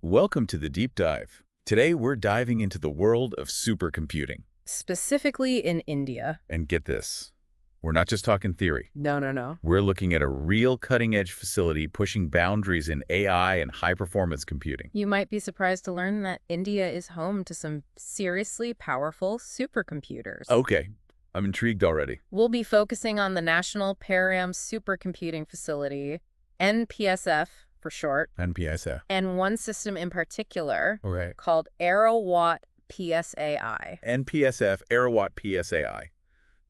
Welcome to the Deep Dive. Today we're diving into the world of supercomputing. Specifically in India. And get this, we're not just talking theory. No. We're looking at a real cutting-edge facility pushing boundaries in AI and high-performance computing. You might be surprised to learn that India is home to some seriously powerful supercomputers. Okay, I'm intrigued already. We'll be focusing on the National PARAM Supercomputing Facility, NPSF for short, NPSF. and one system in particular Okay. called AIRAWAT PSAI. NPSF, AIRAWAT PSAI.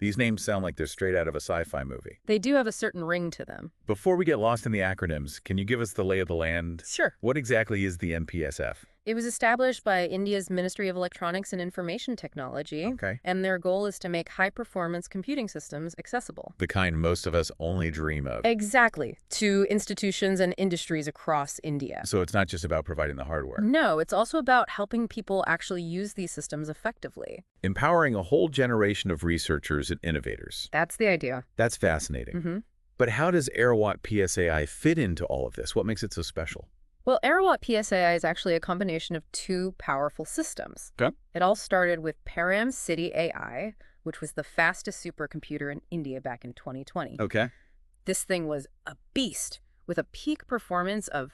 These names sound like they're straight out of a sci-fi movie. They do have a certain ring to them. Before we get lost in the acronyms, can you give us the lay of the land? Sure. What exactly is the NPSF? It was established by India's Ministry of Electronics and Information Technology, Okay. and their goal is to make high-performance computing systems accessible. The kind most of us only dream of. Exactly, to institutions and industries across India. So it's not just about providing the hardware. No, it's also about helping people actually use these systems effectively. Empowering a whole generation of researchers and innovators. That's the idea. That's fascinating. Mm-hmm. But how does AIRAWAT PSAI fit into all of this? What makes it so special? Well, AIRAWAT PSAI is actually a combination of two powerful systems. Okay. It all started with PARAM City AI, which was the fastest supercomputer in India back in 2020. Okay. This thing was a beast with a peak performance of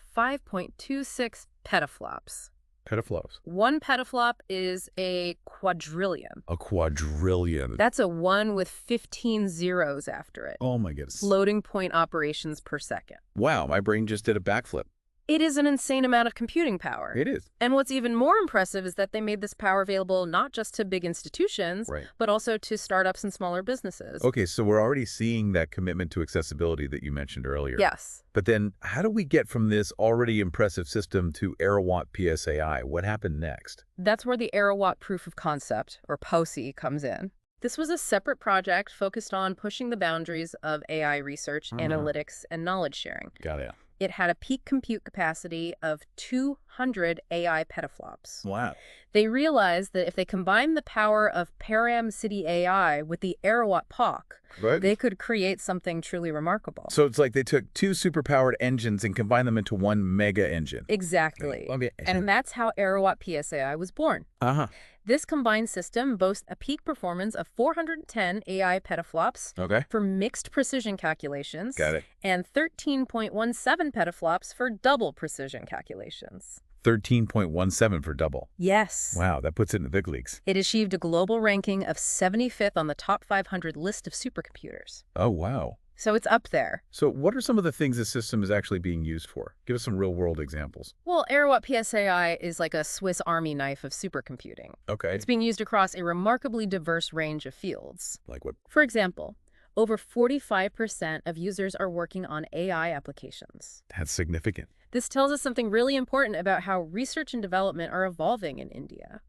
5.26 petaflops. Petaflops. One petaflop is a quadrillion. A quadrillion. That's a 1 with 15 zeros after it. Oh my goodness. Floating point operations per second. Wow, my brain just did a backflip. It is an insane amount of computing power. It is. And what's even more impressive is that they made this power available not just to big institutions, Right. but also to startups and smaller businesses. Okay, so we're already seeing that commitment to accessibility that you mentioned earlier. Yes. But then how do we get from this already impressive system to AIRAWAT PSAI? What happened next? That's where the AIRAWAT proof of concept, or POSI, comes in. This was a separate project focused on pushing the boundaries of AI research, analytics, and knowledge sharing. Got it. It had a peak compute capacity of 200 AI petaflops. Wow. They realized that if they combined the power of PARAM City AI with the AIRAWAT POC, Right. they could create something truly remarkable. So it's like they took two superpowered engines and combined them into one mega engine. Exactly. Okay. And that's how AIRAWAT PSAI was born. Uh-huh. This combined system boasts a peak performance of 410 AI petaflops Okay. for mixed precision calculations. Got it. And 13.17 petaflops for double precision calculations. 13.17 for double. Yes. Wow, that puts it in the big leagues. It achieved a global ranking of 75th on the top 500 list of supercomputers. Oh, wow. So it's up there. So what are some of the things this system is actually being used for? Give us some real-world examples. Well, AIRAWAT PSAI is like a Swiss Army knife of supercomputing. Okay. It's being used across a remarkably diverse range of fields. Like what? For example, over 45% of users are working on AI applications. That's significant. This tells us something really important about how research and development are evolving in India.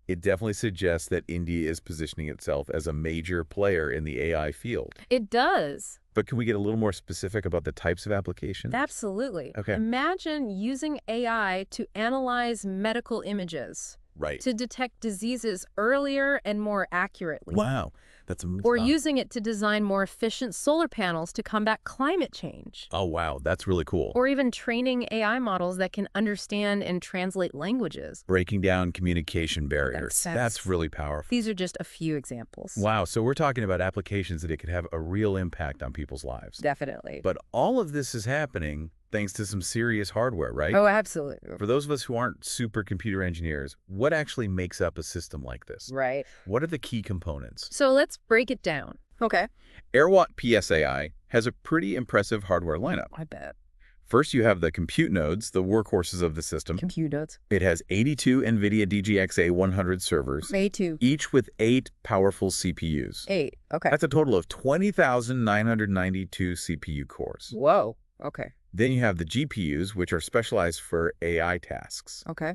It definitely suggests that India is positioning itself as a major player in the AI field. It does. But can we get a little more specific about the types of applications? Absolutely. Okay. Imagine using AI to analyze medical images, Right. to detect diseases earlier and more accurately. Wow. That's Or using it to design more efficient solar panels to combat climate change. Oh, wow. That's really cool. Or even training AI models that can understand and translate languages. Breaking down communication barriers. That's really powerful. These are just a few examples. Wow. So we're talking about applications that it could have a real impact on people's lives. Definitely. But all of this is happening thanks to some serious hardware, right? Oh, absolutely. For those of us who aren't supercomputer engineers, what actually makes up a system like this? Right. What are the key components? So let's break it down. Okay. AIRAWAT PSAI has a pretty impressive hardware lineup. I bet. First, you have the compute nodes, the workhorses of the system. Compute nodes. It has 82 NVIDIA DGX A100 servers, A2. each with 8 powerful CPUs. 8. Okay. That's a total of 20,992 CPU cores. Whoa. Okay. Then you have the GPUs, which are specialized for AI tasks. Okay.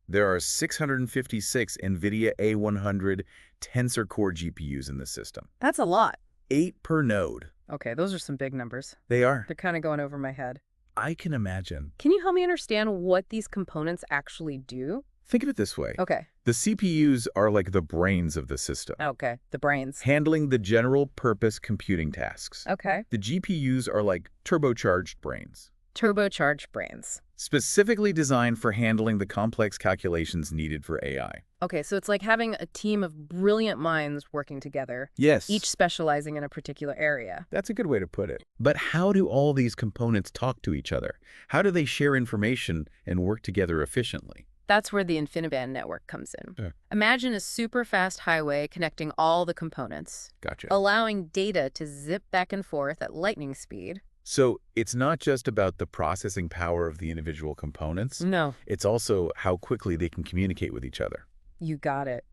There are 656 NVIDIA A100 Tensor Core GPUs in the system. That's a lot. 8 per node. Okay, those are some big numbers. They are. They're kind of going over my head. I can imagine. Can you help me understand what these components actually do? Think of it this way. Okay. The CPUs are like the brains of the system, Okay. The brains. handling the general purpose computing tasks. Okay. The GPUs are like turbocharged brains. Turbocharged brains. Specifically designed for handling the complex calculations needed for AI. Okay, so it's like having a team of brilliant minds working together, each Yes, specializing in a particular area. that's a good way to put it. But how do all these components talk to each other? How do they share information and work together efficiently? That's where the InfiniBand network comes in. Yeah. Imagine a super fast highway connecting all the components, Gotcha. allowing data to zip back and forth at lightning speed. So it's not just about the processing power of the individual components. No, It's also how quickly they can communicate with each other. you got it.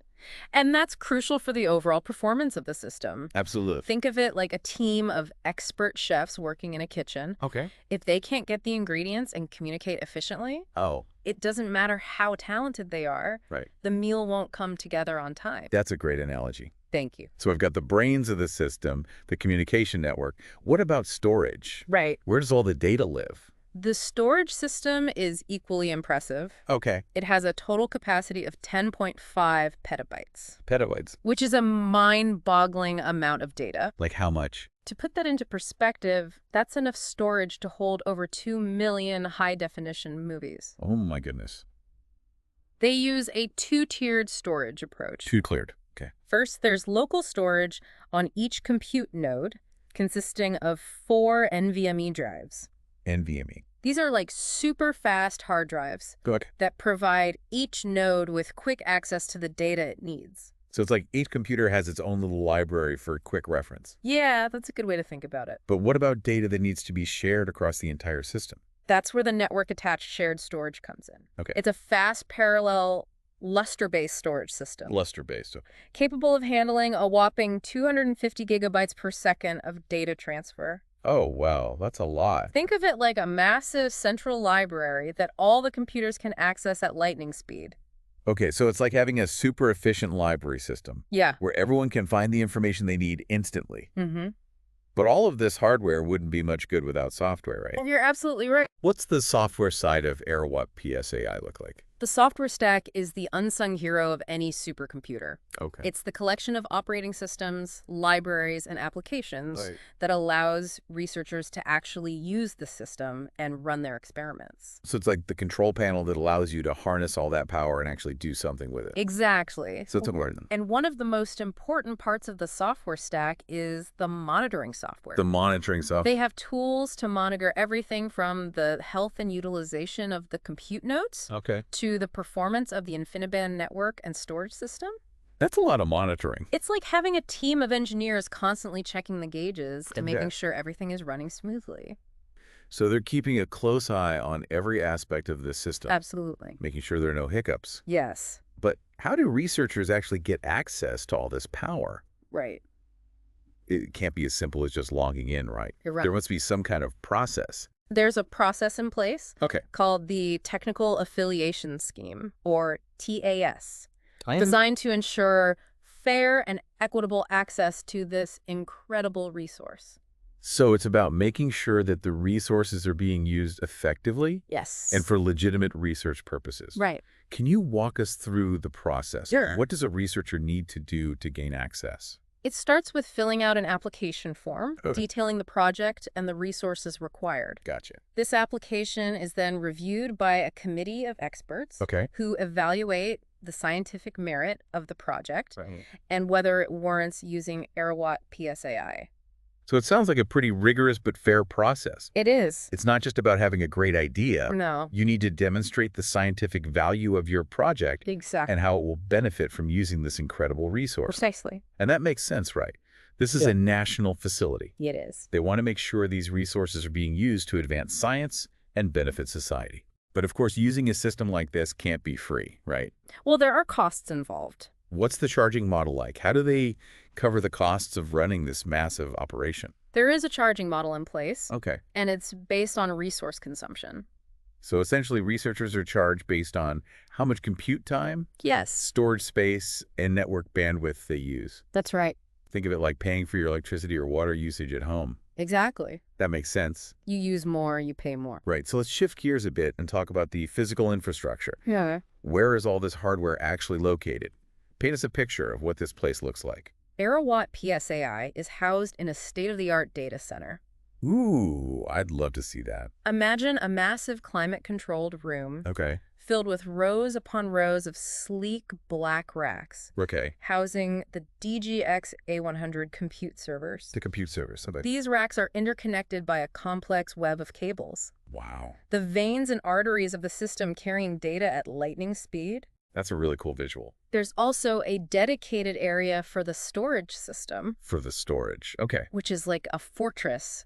And that's crucial for the overall performance of the system. Absolutely. Think of it like a team of expert chefs working in a kitchen. Okay. If they can't get the ingredients and communicate efficiently, Oh, it doesn't matter how talented they are, right. the meal won't come together on time. That's a great analogy. Thank you. So I've got the brains of the system, the communication network. What about storage? Right. Where does all the data live? The storage system is equally impressive. Okay. It has a total capacity of 10.5 petabytes, Petabytes. which is a mind-boggling amount of data. Like how much? To put that into perspective, that's enough storage to hold over 2 million high-definition movies. Oh my goodness. They use a two-tiered storage approach. Two cleared. Okay. First, there's local storage on each compute node, consisting of 4 NVMe drives. NVMe. These are like super fast hard drives Good. that provide each node with quick access to the data it needs. So it's like each computer has its own little library for quick reference. Yeah, that's a good way to think about it. But what about data that needs to be shared across the entire system? That's where the network-attached shared storage comes in. Okay. It's a fast, parallel, luster-based storage system, Luster-based. capable of handling a whopping 250 gigabytes per second of data transfer. Oh, wow. That's a lot. Think of it like a massive central library that all the computers can access at lightning speed. Okay, so it's like having a super efficient library system Yeah. where everyone can find the information they need instantly. Mm-hmm. But all of this hardware wouldn't be much good without software, right? You're absolutely right. What's the software side of AIRAWAT PSAI look like? The software stack is the unsung hero of any supercomputer. Okay. It's the collection of operating systems, libraries, and applications Right. that allows researchers to actually use the system and run their experiments. So it's like the control panel that allows you to harness all that power and actually do something with it. Exactly. So it's important. And one of the most important parts of the software stack is the monitoring software. The monitoring software. They have tools to monitor everything from the health and utilization of the compute nodes Okay. to the performance of the InfiniBand network and storage system. That's a lot of monitoring. It's like having a team of engineers constantly checking the gauges and making Yeah. sure everything is running smoothly. So they're keeping a close eye on every aspect of the system, Absolutely. making sure there are no hiccups. Yes. But how do researchers actually get access to all this power? Right. It can't be as simple as just logging in, right? You're right. There must be some kind of process. There's a process in place Okay. called the Technical Affiliation Scheme, or TAS, I designed to ensure fair and equitable access to this incredible resource. So it's about making sure that the resources are being used effectively Yes. and for legitimate research purposes. Right. Can you walk us through the process? Sure. What does a researcher need to do to gain access? It starts with filling out an application form, Okay. detailing the project and the resources required. Gotcha. This application is then reviewed by a committee of experts Okay. who evaluate the scientific merit of the project Right. and whether it warrants using AIRAWAT PSAI. So it sounds like a pretty rigorous but fair process. It is. It's not just about having a great idea. No, You need to demonstrate the scientific value of your project exactly. and how it will benefit from using this incredible resource. Precisely. And that makes sense, right? This is a national facility. It is. They want to make sure these resources are being used to advance science and benefit society. But of course, using a system like this can't be free, right? Well, there are costs involved. What's the charging model like? How do they cover the costs of running this massive operation? There is a charging model in place, Okay. and it's based on resource consumption. So essentially, researchers are charged based on how much compute time, Yes, storage space, and network bandwidth they use. that's right. Think of it like paying for your electricity or water usage at home. Exactly. That makes sense. You use more, you pay more. Right. So let's shift gears a bit and talk about the physical infrastructure. Yeah. Where is all this hardware actually located? Paint us a picture of what this place looks like. AIRAWAT PSAI is housed in a state-of-the-art data center. Ooh, I'd love to see that. Imagine a massive climate-controlled room Okay. filled with rows upon rows of sleek black racks Okay. housing the DGX A100 compute servers. The compute service. Somebody. These racks are interconnected by a complex web of cables. Wow. The veins and arteries of the system carrying data at lightning speed. That's a really cool visual. There's also a dedicated area for the storage system, For the storage. Okay. which is like a fortress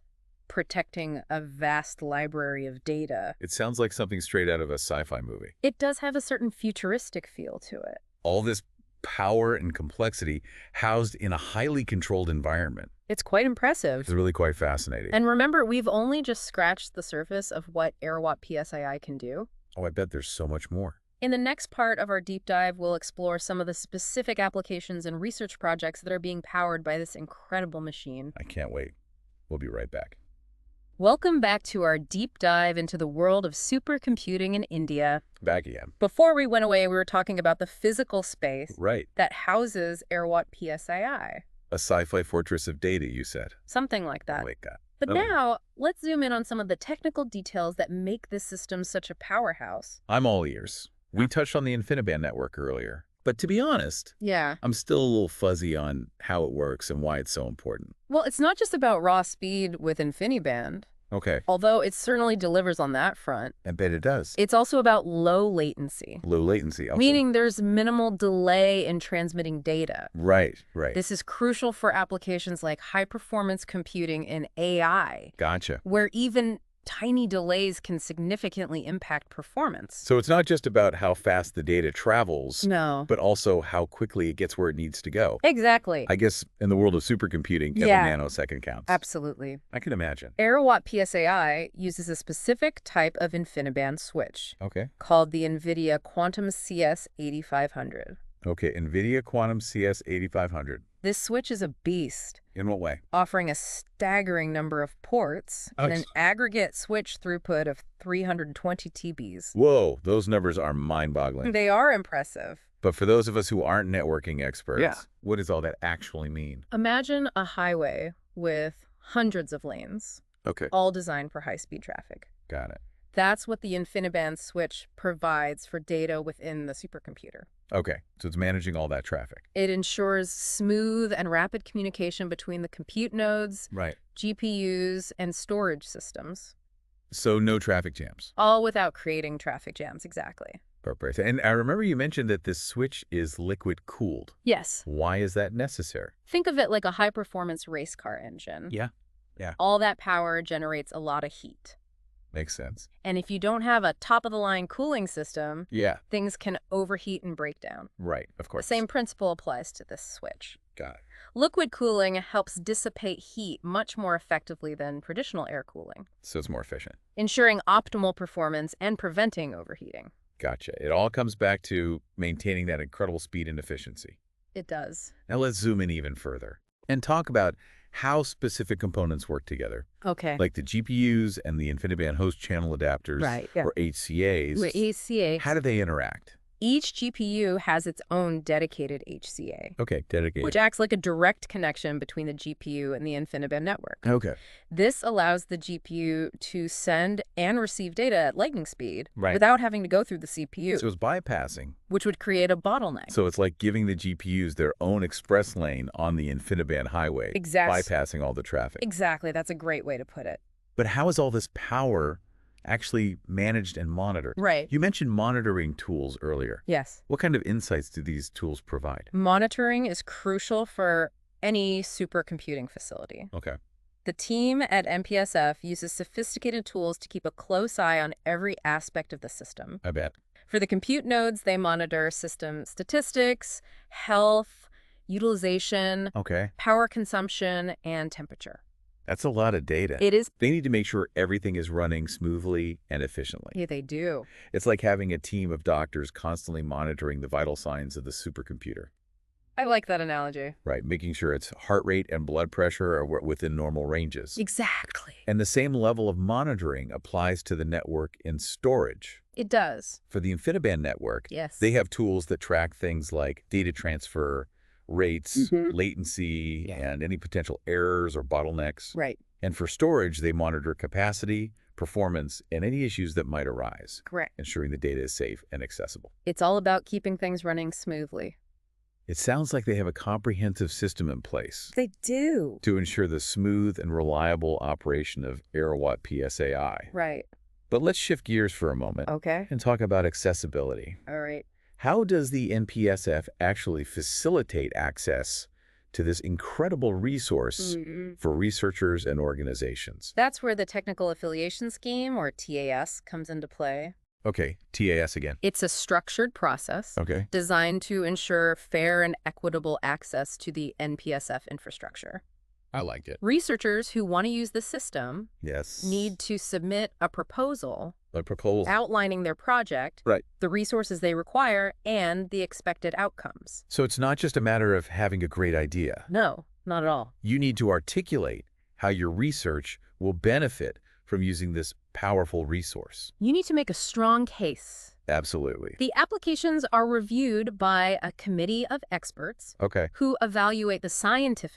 protecting a vast library of data. It sounds like something straight out of a sci-fi movie. It does have a certain futuristic feel to it. All this power and complexity housed in a highly controlled environment. It's quite impressive. It's really quite fascinating. And remember, we've only just scratched the surface of what AIRAWAT PSAI can do. Oh, I bet there's so much more. In the next part of our deep dive, we'll explore some of the specific applications and research projects that are being powered by this incredible machine. I can't wait. We'll be right back. Welcome back to our deep dive into the world of supercomputing in India. Back again. Before we went away, we were talking about the physical space Right. that houses AIRAWAT PSAI. A sci-fi fortress of data, you said. Something like I that. like that. But Okay. now, let's zoom in on some of the technical details that make this system such a powerhouse. I'm all ears. We touched on the InfiniBand network earlier. But to be honest, Yeah. I'm still a little fuzzy on how it works and why it's so important. Well, it's not just about raw speed with InfiniBand, Okay. although it certainly delivers on that front. I bet it does. It's also about low latency, Low latency. Also. meaning there's minimal delay in transmitting data. Right, right. This is crucial for applications like high-performance computing and AI, Gotcha. where even tiny delays can significantly impact performance. So it's not just about how fast the data travels, No. but also how quickly it gets where it needs to go. Exactly. I guess in the world of supercomputing, every Yeah. nanosecond counts. Absolutely. I can imagine. AIRAWAT PSAI uses a specific type of InfiniBand switch Okay. called the NVIDIA Quantum CS 8500. Okay, NVIDIA Quantum CS 8500. This switch is a beast, In what way? offering a staggering number of ports and an Nice. aggregate switch throughput of 320 TBs. Whoa, those numbers are mind-boggling. They are impressive. But for those of us who aren't networking experts, Yeah. what does all that actually mean? Imagine a highway with hundreds of lanes, Okay. all designed for high-speed traffic. Got it. That's what the InfiniBand switch provides for data within the supercomputer. Okay, so it's managing all that traffic. It ensures smooth and rapid communication between the compute nodes, Right. GPUs, and storage systems, So no traffic jams. all without creating traffic jams. Exactly. Perfect. And I remember you mentioned that this switch is liquid-cooled. Yes. Why is that necessary? Think of it like a high-performance race car engine. Yeah. Yeah. All that power generates a lot of heat. Makes sense. And if you don't have a top-of-the-line cooling system, Yeah. things can overheat and break down. Right, of The course. same principle applies to this switch. Got it. Liquid cooling helps dissipate heat much more effectively than traditional air cooling, So it's more efficient. ensuring optimal performance and preventing overheating. Gotcha. It all comes back to maintaining that incredible speed and efficiency. It does. Now let's zoom in even further and talk about how specific components work together, Okay. like the GPUs and the InfiniBand host channel adapters, Right, yeah. or HCAs. With HCA, How do they interact? each GPU has its own dedicated HCA, Okay, dedicated. which acts like a direct connection between the GPU and the InfiniBand network. Okay. This allows the GPU to send and receive data at lightning speed Right. without having to go through the CPU, So it's bypassing. which would create a bottleneck. So it's like giving the GPUs their own express lane on the InfiniBand highway, Exactly. bypassing all the traffic. Exactly. That's a great way to put it. But how is all this power actually managed and monitored? Right. You mentioned monitoring tools earlier. Yes. What kind of insights do these tools provide? Monitoring is crucial for any supercomputing facility. Okay. The team at NPSF uses sophisticated tools to keep a close eye on every aspect of the system. I bet. For the compute nodes, they monitor system statistics, health, utilization, Okay. power consumption, and temperature. That's a lot of data. It is. They need to make sure everything is running smoothly and efficiently. Yeah, they do. It's like having a team of doctors constantly monitoring the vital signs of the supercomputer. I like that analogy. Right, making sure its heart rate and blood pressure are within normal ranges. Exactly. And the same level of monitoring applies to the network in storage. It does. For the InfiniBand network, Yes. they have tools that track things like data transfer rates, Mhm. latency, Yeah. and any potential errors or bottlenecks. Right. And for storage, they monitor capacity, performance, and any issues that might arise, Correct. ensuring the data is safe and accessible. It's all about keeping things running smoothly. It sounds like they have a comprehensive system in place They do. to ensure the smooth and reliable operation of AIRAWAT PSAI. Right. But let's shift gears for a moment Okay. and talk about accessibility. All right. How does the NPSF actually facilitate access to this incredible resource for researchers and organizations? That's where the Technical Affiliation Scheme, or TAS, comes into play. Okay, TAS again. It's a structured process Okay. designed to ensure fair and equitable access to the NPSF infrastructure. I like it. Researchers who want to use the system Yes. need to submit a proposal a proposal. outlining their project, Right. the resources they require, and the expected outcomes. So it's not just a matter of having a great idea. No, not at all. You need to articulate how your research will benefit from using this powerful resource. You need to make a strong case. Absolutely. The applications are reviewed by a committee of experts Okay. who evaluate the scientific